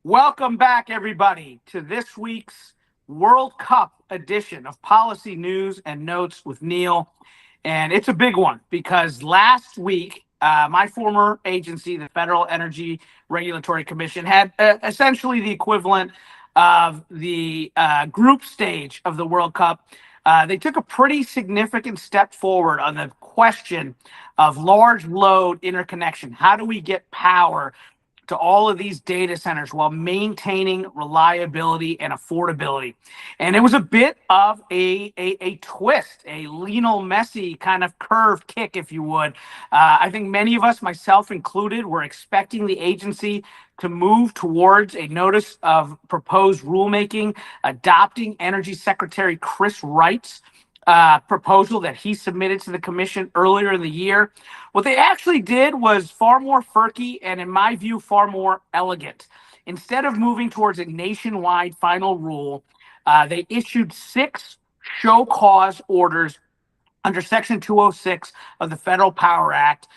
Welcome back, everybody, to this week's World Cup edition of Policy News and Notes with Neil. And it's a big one because last week, my former agency, the Federal Energy Regulatory Commission, had essentially the equivalent of the group stage of the World Cup. They took a pretty significant step forward on the question of large load interconnection. How do we get power to all of these data centers while maintaining reliability and affordability? And it was a bit of a twist, a Lionel Messi kind of curve kick, if you would. I think many of us, myself included, were expecting the agency to move towards a notice of proposed rulemaking, adopting Energy Secretary Chris Wright's proposal that he submitted to the commission earlier in the year. What they actually did was far more FERC and, in my view, far more elegant. Instead of moving towards a nationwide final rule, they issued 6 show cause orders under Section 206 of the Federal Power Act,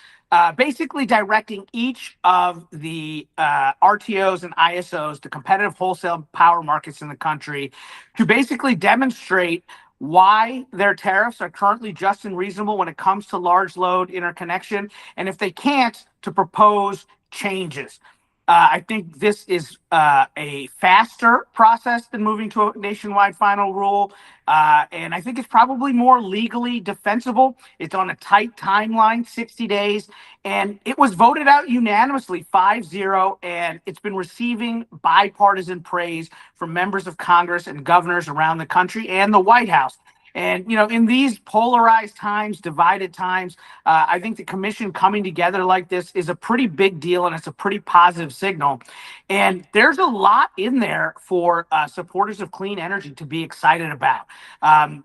basically directing each of the RTOs and ISOs, the competitive wholesale power markets in the country, to basically demonstrate why their tariffs are currently just and reasonable when it comes to large load interconnection, and if they can't, to propose changes. I think this is a faster process than moving to a nationwide final rule. And I think it's probably more legally defensible. It's on a tight timeline, 60 days. And it was voted out unanimously, 5-0. And it's been receiving bipartisan praise from members of Congress and governors around the country and the White House. And, in these polarized times, divided times, I think the commission coming together like this is a pretty big deal, and it's a pretty positive signal. And there's a lot in there for supporters of clean energy to be excited about.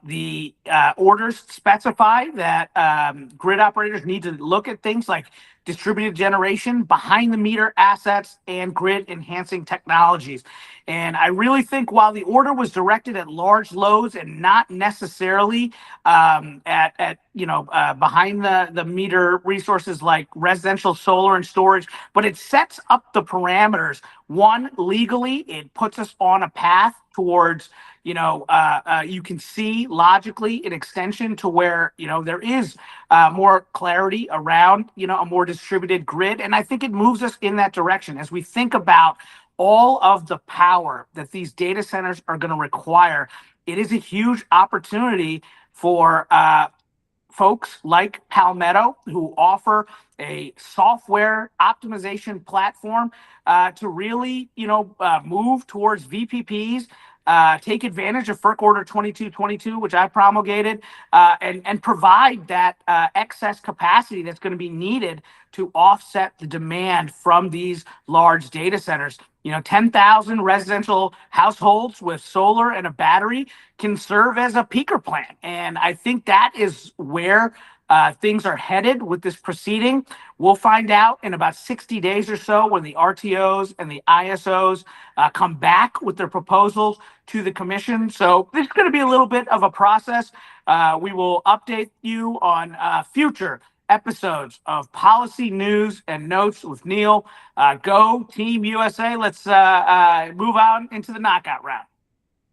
The orders specify that grid operators need to look at things like distributed generation, behind the meter assets, and grid enhancing technologies. And I really think while the order was directed at large loads and not necessarily at behind the meter resources like residential solar and storage, but it sets up the parameters. One, legally, it puts us on a path towards you can see logically an extension to where there is more clarity around a more distributed grid, and I think it moves us in that direction as we think about all of the power that these data centers are going to require. It is a huge opportunity for folks like Palmetto, who offer a software optimization platform to really, move towards VPPs, take advantage of FERC Order 2222, which I promulgated, and provide that excess capacity that's going to be needed to offset the demand from these large data centers. 10,000 residential households with solar and a battery can serve as a peaker plant. And I think that is where things are headed with this proceeding. We'll find out in about 60 days or so when the RTOs and the ISOs come back with their proposals to the commission. So this is going to be a little bit of a process. We will update you on future episodes of Policy News and Notes with Neil. Go Team USA. Let's move on into the knockout round.